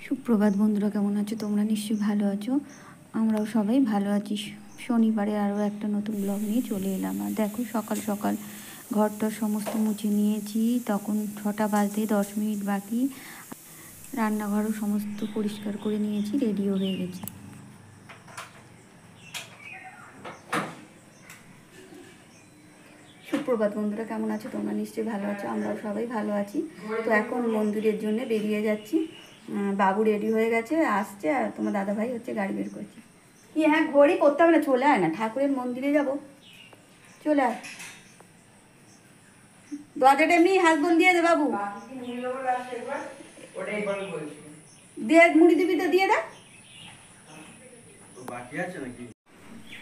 সুপ্রভাত বন্ধুরা, কেমন আছো তোমরা? নিশ্চয়ই ভালো আছো, আমরাও সবাই ভালো আছি। শনিবারে আরও একটা নতুন ব্লগ নিয়ে চলে এলাম। আর দেখো, সকাল সকাল ঘরটা সমস্ত মুছে নিয়েছি, তখন 6টা বাজতে 10 মিনিট বাকি। রান্নাঘরও সমস্ত পরিষ্কার করে নিয়েছি, রেডিও হয়ে গেছি। সুপ্রভাত বন্ধুরা, কেমন আছো তোমরা? নিশ্চয়ই ভালো আছো, আমরাও সবাই ভালো আছি। তো এখন মন্দিরের জন্য বেরিয়ে যাচ্ছি। বাবু রেডি হয়ে গেছে, আসছে, আর তোমার দাদাভাই হচ্ছে গাড়ি বের করছে। কি হ্যাঁ, ঘড়ি করতে হবে না, চলে আয় না, ঠাকুরের মন্দিরে যাব, চলে আয়। দরজাটা এমনি হাতবন দিয়ে দে বাবু, দিয়ে মুড়ি দিবি তো দিয়ে দে,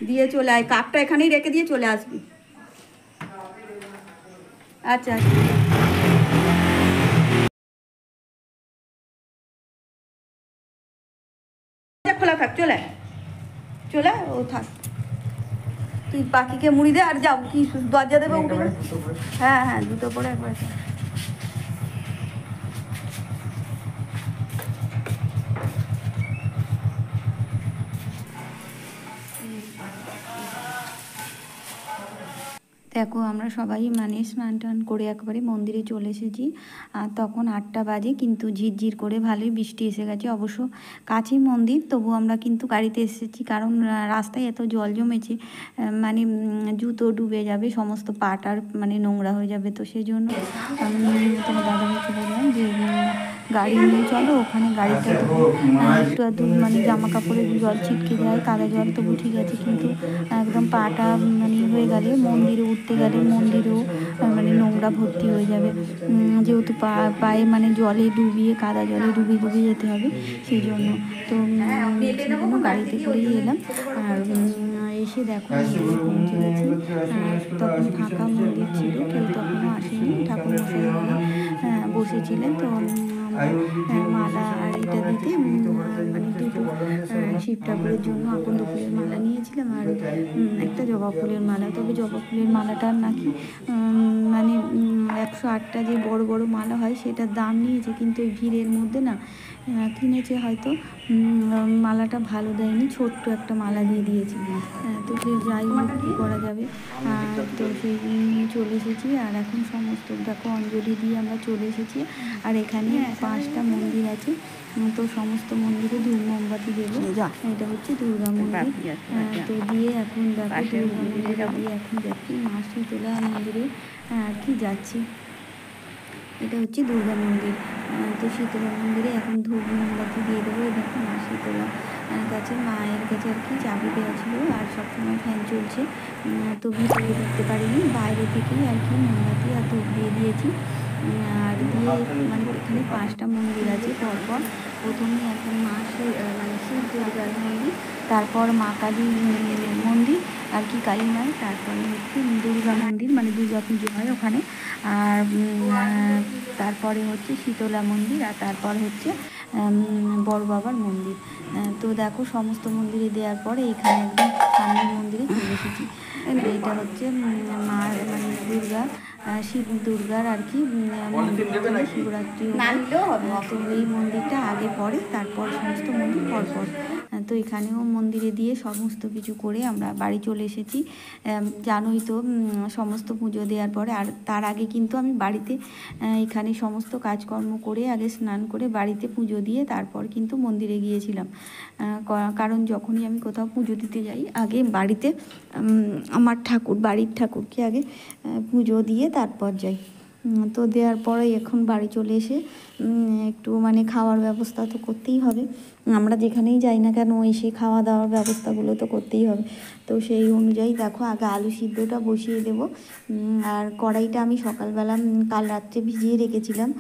দিয়ে চলে আয়। কাপটা এখানেই রেখে দিয়ে চলে আসবি। আচ্ছা আচ্ছা, খোলা থাক, চলে চলে ও থাক। তুই পাখিকে মুড়ি দে আর যাও, কি দরজা দেবে উঠে। হ্যাঁ হ্যাঁ, দুটো পরে একবার। দেখো, আমরা সবাই স্নান টান করে একবারে মন্দিরে চলে এসেছি। আর তখন 8টা বাজে, কিন্তু ঝিরঝির করে ভালোই বৃষ্টি এসে গেছে। অবশ্য কাছেই মন্দির, তবু আমরা কিন্তু গাড়িতে এসেছি, কারণ রাস্তায় এত জল জমেছে, জুতো ডুবে যাবে, সমস্ত পাটার নোংরা হয়ে যাবে। তো সেই জন্য আমি তোমার দাদাভাইকে বললাম যে গাড়ি নিয়ে চলো, ওখানে গাড়িটা তবু একটু আধটু জামা কাপড়ের জল ছিটকে যায়, কাদা জল তবু ঠিক আছে, কিন্তু একদম পাটা হয়ে গেলে, মন্দিরে উঠতে গেলে মন্দিরেও নোংরা ভর্তি হয়ে যাবে, যেহেতু পায়ে জলে ডুবিয়ে, কাদা জলে ডুবিয়ে ডুবিয়ে যেতে হবে। সেই জন্য তো গাড়িতে করেই এলাম। আর এসে দেখো মন্দিরে পৌঁছে গেছি। তখন ফাঁকা মন্দির ছিল, কেউ তখনও আসেনি, ঠাকুর মশাই বসেছিলেন। তো মালা আর এটা দিতে দুটো শিব ঠাকুরের জন্য আকন্দ ফুলের মালা নিয়েছিলাম, আর একটা জবা ফুলের মালা। তবে জবা ফুলের মালাটার নাকি 108টা যে বড় বড় মালা হয়, সেটার দাম নিয়েছে, কিন্তু ওই ভিড়ের মধ্যে না কিনেছে হয়তো, মালাটা ভালো দেয়নি, ছোট্ট একটা মালা দিয়ে দিয়েছে। তো সে যাই হোক, কী করা যাবে। তো সেই নিয়ে চলে এসেছি। আর এখন সমস্ত দেখো অঞ্জলি দিয়ে আমরা চলে এসেছি। আর এখানে 5টা মন্দির আছে, তো সমস্ত মন্দিরে ধূপ মোমবাতি দেবো। এটা হচ্ছে দুর্গা মন্দির। তো দিয়ে এখন দেখো দুর্গা মন্দিরে দিয়ে এখন যাচ্ছি মা শীতলা মন্দিরে আর কি যাচ্ছি। এটা হচ্ছে দুর্গা মন্দির। তো শীতলা মন্দিরে এখন ধূপ মোমবাতি দিয়ে দেবো। দেখো মা শীতলা কাছে, মায়ের কাছে আর কি চাবি দেওয়া ছিল, আর সবসময় ফ্যান চলছে, তো ভিতরে ঢুকতে পারিনি, বাইরে থেকেই আর কি মোমবাতি আর ধূপ দিয়ে দিয়েছি। আর দিয়ে এখানে 5টা মন্দির আছে পরপর। প্রথমে এখন মা শিব দুর্গার মন্দির, তারপর মা কালী মন্দির আর কি, কালী মায়ের, তারপরে হচ্ছে দুর্গা মন্দির, দুর্গা পুজো হয় ওখানে। আর তারপরে হচ্ছে শীতলা মন্দির, আর তারপর হচ্ছে বড় বাবার মন্দির। তো দেখো সমস্ত মন্দিরে দেওয়ার পরে এখানে একদম সামনের মন্দিরে চলে এসেছি। এটা হচ্ছে মা দুর্গা, শিব দুর্গার আর কি মন্দির, শিবরাত্রি। তো এই মন্দিরটা আগে পরে, তারপর সমস্ত মন্দির পরপর। তো এখানেও মন্দিরে দিয়ে সমস্ত কিছু করে আমরা বাড়ি চলে এসেছি। জানোই তো, সমস্ত পুজো দেওয়ার পরে, আর তার আগে কিন্তু আমি বাড়িতে এখানে সমস্ত কাজকর্ম করে, আগে স্নান করে বাড়িতে পুজো দিয়ে তারপর কিন্তু মন্দিরে গিয়েছিলাম। কারণ যখনই আমি কোথাও পুজো দিতে যাই, আগে বাড়িতে আমার বাড়ির ঠাকুরকে আগে পুজো দিয়ে তারপর যাই। তো দেওয়ার পরে এখন বাড়ি চলে এসে একটু খাওয়ার ব্যবস্থা তো করতেই হবে, আমরা যেখানেই যাই না কেন এসে খাওয়া দাওয়ার ব্যবস্থাগুলো তো করতেই হবে। তো সেই অনুযায়ী দেখো আগে আলু সিদ্ধটা বসিয়ে দেব। আর কড়াইটা আমি সকালবেলা কাল রাত্রে ভিজিয়ে রেখেছিলাম।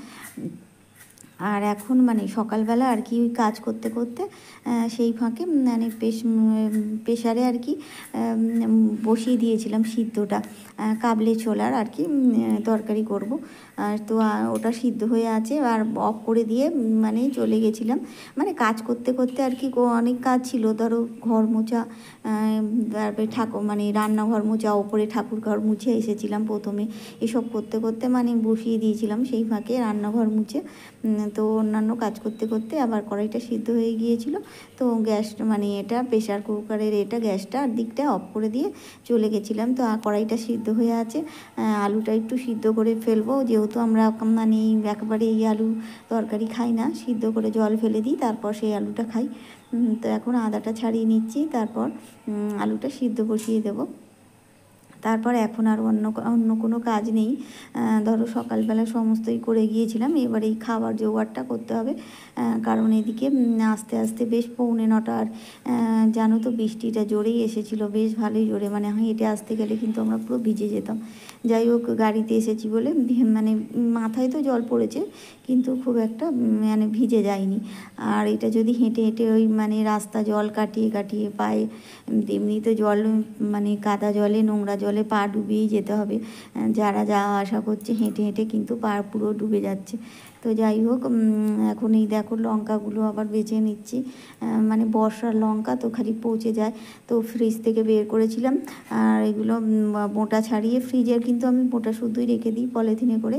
আর এখন সকালবেলা আর কি কাজ করতে করতে সেই ফাঁকে প্রেশারে আর কি বসিয়ে দিয়েছিলাম সিদ্ধটা, কাবলি ছোলার আর কি তরকারি করব। তো ওটা সিদ্ধ হয়ে আছে, আর অফ করে দিয়ে চলে গেছিলাম। কাজ করতে করতে আর কি অনেক কাজ ছিল, ধরো ঘর মোছা, তারপরে রান্নাঘর মোছা, ওপরে ঠাকুর ঘর মুছে এসেছিলাম প্রথমে, এসব করতে করতে বসিয়ে দিয়েছিলাম। সেই ফাঁকে রান্নাঘর মুছে তো অন্যান্য কাজ করতে করতে আবার কড়াইটা সিদ্ধ হয়ে গিয়েছিল। তো গ্যাস মানে এটা প্রেশার কুকারের এটা গ্যাসটা দিকটা অফ করে দিয়ে চলে গেছিলাম। তো কড়াইটা সিদ্ধ হয়ে আছে, আলুটা একটু সিদ্ধ করে ফেলবো, যেহেতু আমরা মানে একেবারে এই আলু তরকারি খাই না, সিদ্ধ করে জল ফেলে দিই তারপর সেই আলুটা খাই। তো এখন আদাটা ছাড়িয়ে নিচ্ছি, তারপর আলুটা সিদ্ধ বসিয়ে দেবো। তারপর এখন আর অন্য কোনো কাজ নেই। ধরো সকালবেলা সমস্তই করে গিয়েছিলাম, এবার এই খাবার জোগাড়টা করতে হবে, কারণ এদিকে আস্তে আস্তে বেশ 8:45 আর জানো তো বৃষ্টিটা জোরেই এসেছিলো, বেশ ভালোই জোরে, মানে হেঁটে আসতে গেলে কিন্তু আমরা পুরো ভিজে যেতাম। যাই হোক গাড়িতে এসেছি বলে মানে মাথায় তো জল পড়েছে কিন্তু খুব একটা মানে ভিজে যায়নি। আর এটা যদি হেঁটে হেঁটে ওই মানে রাস্তা জল কাটিয়ে কাটিয়ে পায়ে, এমনিতে জল মানে কাদা জলে নোংরা জলে পা ডুবিয়েই যেতে হবে, যারা যাওয়া আসা করছে হেঁটে হেঁটে কিন্তু পা পুরো ডুবে যাচ্ছে। তো যাই হোক এখন এই দেখো লঙ্কাগুলো আবার বেছে নিচ্ছি, মানে বর্ষার লঙ্কা তো খালি পচে যায়, তো ফ্রিজ থেকে বের করেছিলাম। আর এগুলো বোঁটা ছাড়িয়ে ফ্রিজের কিন্তু আমি বোঁটা শুদ্ধই রেখে দিই পলিথিনে করে,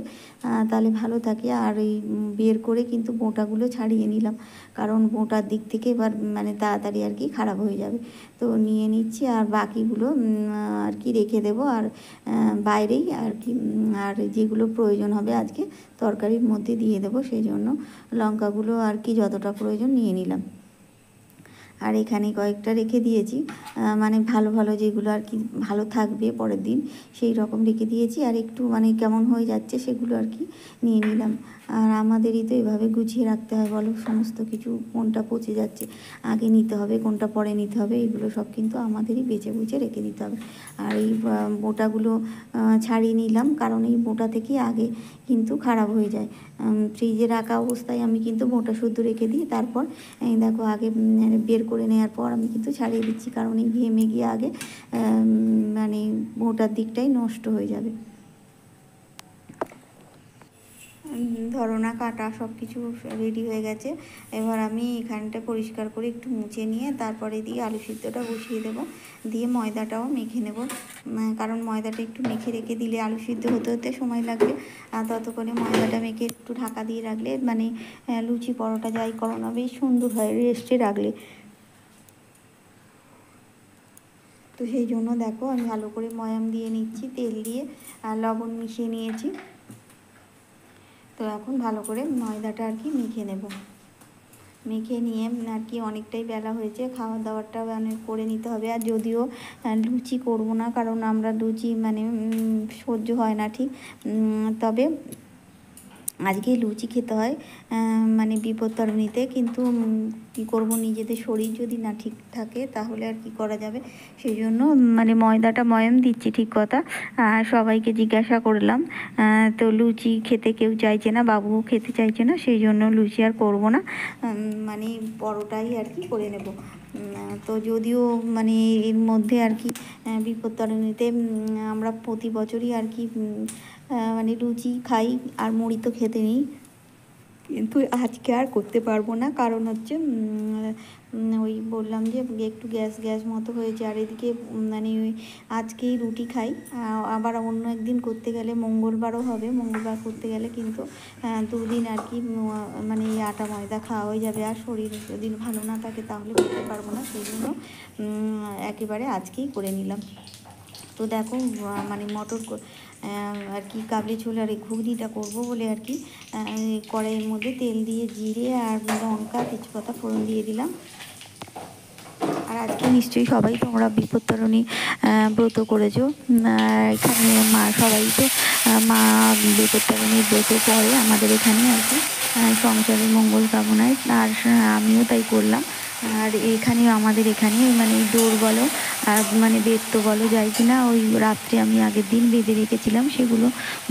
তাহলে ভালো থাকে। আর এই বের করে কিন্তু বোঁটাগুলো ছাড়িয়ে নিলাম, কারণ বোঁটার দিক থেকে এবার মানে তাড়াতাড়ি আর কি খারাপ হয়ে যাবে। তো নিয়ে নিচ্ছি আর বাকিগুলো আর কি রেখে দেবো আর বাইরেই আর কি, আর যেগুলো প্রয়োজন হবে আজকে তরকারির মধ্যে দিয়ে দেবো, সেই জন্য লঙ্কাগুলো আর কি যতটা প্রয়োজন নিয়ে নিলাম। আর এখানে কয়েকটা রেখে দিয়েছি, মানে ভালো ভালো যেগুলো আর কি ভালো থাকবে পরের দিন সেই রকম রেখে দিয়েছি। আর একটু মানে কেমন হয়ে যাচ্ছে সেগুলো আর কি নিয়ে নিলাম। আর আমাদেরই তো এভাবে গুছিয়ে রাখতে হয় বলো, সমস্ত কিছু কোনটা পচে যাচ্ছে আগে নিতে হবে, কোনটা পরে নিতে হবে, এগুলো সব কিন্তু আমাদেরই বেছে বুঝে রেখে দিতে হবে। আর এই বোঁটাগুলো ছাড়িয়ে নিলাম, কারণ এই বোঁটা থেকে আগে কিন্তু খারাপ হয়ে যায়। ফ্রিজে রাখা অবস্থায় আমি কিন্তু বোঁটা শুদ্ধ রেখে দিই, তারপর এই দেখো আগে বের করে নেওয়ার পর আমি কিন্তু ছাড়িয়ে দিচ্ছি, কারণ এই ঘেমে গিয়ে আগে মানে বোঁটার দিকটাই নষ্ট হয়ে যাবে। ধরনা কাটা সব কিছু রেডি হয়ে গেছে, এবার আমি এখানটা পরিষ্কার করে একটু মুছে নিয়ে তারপরে দিয়ে আলু সিদ্ধটা বসিয়ে দেবো, দিয়ে ময়দাটাও মেখে নেব, কারণ ময়দাটা একটু মেখে রেখে দিলে আলু সিদ্ধ হতে হতে সময় লাগবে, আর ততক্ষণে ময়দাটা মেখে একটু ঢাকা দিয়ে রাখলে মানে লুচি পরোটা যাই করো না বেশ সুন্দর হয় রেস্টে রাখলে। তো সেই জন্য দেখো আমি ভালো করে ময়াম দিয়ে নিচ্ছি, তেল দিয়ে আর লবণ মিশিয়ে নিয়েছি। তো এখন ভালো করে ময়দাটা আর কি মেখে নেব, মেখে নিয়ে আর কি অনেকটাই বেলা হয়েছে, খাওয়া দাওয়াটা মানে করে নিতে হবে। আর যদিও লুচি করব না, কারণ আমরা লুচি মানে সহ্য হয় না ঠিক, তবে আজকে লুচি খেতে হয় মানে বিপত্তারিণীতে, কিন্তু কী করব, নিজেদের শরীর যদি না ঠিক থাকে তাহলে আর কি করা যাবে, সেই জন্য মানে ময়দাটা ময়াম দিচ্ছি ঠিক কথা। সবাইকে জিজ্ঞাসা করলাম, তো লুচি খেতে কেউ চাইছে না, বাবুও খেতে চাইছে না, সেই জন্য লুচি আর করব না, মানে পরোটাই আর কি করে নেব। তো যদিও মানে এর মধ্যে আর কি বিপত্তারিণীতে আমরা প্রতি বছরই আর কি মানে লুচি খাই, আর মুড়ি তো খেতে নেই, কিন্তু আজকে আর করতে পারবো না, কারণ হচ্ছে ওই বললাম যে একটু গ্যাস গ্যাস মতো হয়েছে। আর এদিকে মানে ওই আজকেই রুটি খাই, আবার অন্য একদিন করতে গেলে মঙ্গলবারও হবে, মঙ্গলবার করতে গেলে কিন্তু দুদিন আর কি মানে এই আটা ময়দা খাওয়া হয়ে যাবে, আর শরীর যদি ভালো না থাকে তাহলে করতে পারবো না, সেই জন্য একেবারে আজকেই করে নিলাম। তো দেখো মানে মটর আর কি কাবলি ছোলা আর এই ঘুগনিটা করবো বলে আর কি কড়াইয়ের মধ্যে তেল দিয়ে জিরে আর লঙ্কা তেজপাতা ফোড়ন দিয়ে দিলাম। আর আজকে নিশ্চয়ই সবাই তোমরা বিপত্তারিণী ব্রত করেছো, এখানে মা সবাই তো মা বিপত্তারিণী ব্রত করে আমাদের এখানে আর কি সংসারের মঙ্গল কামনায়, আর আমিও তাই করলাম। আর এখানে আমাদের এখানে মানে ডোর বলো আর মানে বেত্ত বলো যাই কিনা, ওই রাত্রে আমি আগের দিন বেঁধে রেখেছিলাম, সেগুলো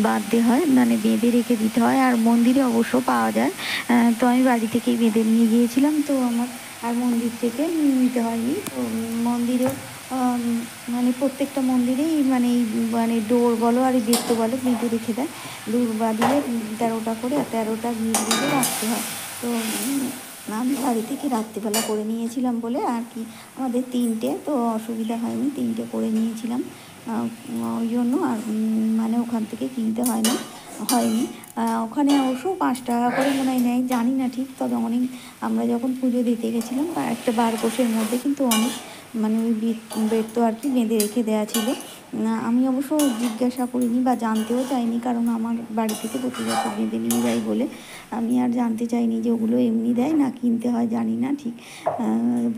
বাঁধতে হয়, মানে বেঁধে রেখে দিতে হয়, আর মন্দিরে অবশ্য পাওয়া যায়। তো আমি বাড়ি থেকেই বেঁধে নিয়ে গিয়েছিলাম, তো আমার আর মন্দির থেকে নিতে হয়নি। তো মন্দিরেও মানে প্রত্যেকটা মন্দিরেই মানে মানে ডোর বলো আর এই বেত্ত বলো বেঁধে রেখে দেয়, দূর বাঁধিয়ে 13টা করে 13টা গিয়ে দিয়ে রাখতে হয়। তো আমি বাড়ি থেকে রাত্রিবেলা করে নিয়েছিলাম বলে আর কি আমাদের 3টে, তো অসুবিধা হয়নি, 3টে করে নিয়েছিলাম ওই জন্য, আর মানে ওখান থেকে কিনতে হয়নি। ওখানে অবশ্য 5 টাকা করে মনে হয় নেয়, জানি না ঠিক। তবে অনেক, আমরা যখন পুজো দিতে গেছিলাম একটা বারকোশের মধ্যে কিন্তু অনেক মানে ওই বেড তো আর কি বেঁধে রেখে দেওয়া ছিল। আমি অবশ্য জিজ্ঞাসা করিনি বা জানতেও চাইনি, কারণ আমার বাড়ি থেকে প্রতি বছর বেঁধে নিয়ে যাই বলে আমি আর জানতে চাইনি যে ওগুলো এমনি দেয় না কিনতে হয়, জানি না ঠিক,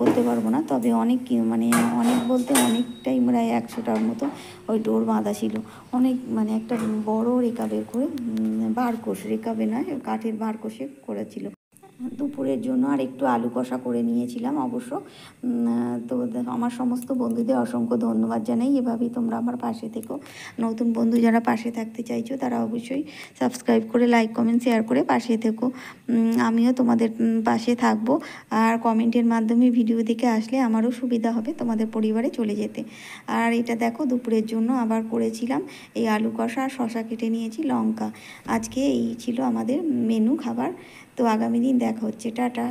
বলতে পারবো না। তবে অনেক মানে অনেক বলতে অনেকটাই প্রায় 100টার মতো ওই ডোর বাঁধা ছিল। অনেক মানে একটা বড় রেকাবে করে, বারকোশ, রেকাবে নয়, কাঠের বারকোশে করেছিল। দুপুরের জন্য আর একটু আলু কষা করে নিয়েছিলাম অবশ্য। তো আমার সমস্ত বন্ধুদের অসংখ্য ধন্যবাদ জানাই। এভাবেই তোমরা আমার পাশে থেকো। নতুন বন্ধু যারা পাশে থাকতে চাইছো তারা অবশ্যই সাবস্ক্রাইব করে, লাইক, কমেন্ট, শেয়ার করে পাশে থেকো। আমিও তোমাদের পাশে থাকবো। আর কমেন্টের মাধ্যমে ভিডিও দেখে আসলে আমারও সুবিধা হবে তোমাদের পরিবারে চলে যেতে। আর এটা দেখো দুপুরের জন্য আবার করেছিলাম এই আলু কষা, আর শশা কেটে নিয়েছি, লঙ্কা। আজকে এই ছিল আমাদের মেনু খাবার। তো আগামী দিন দেখা হচ্ছে, টাটা।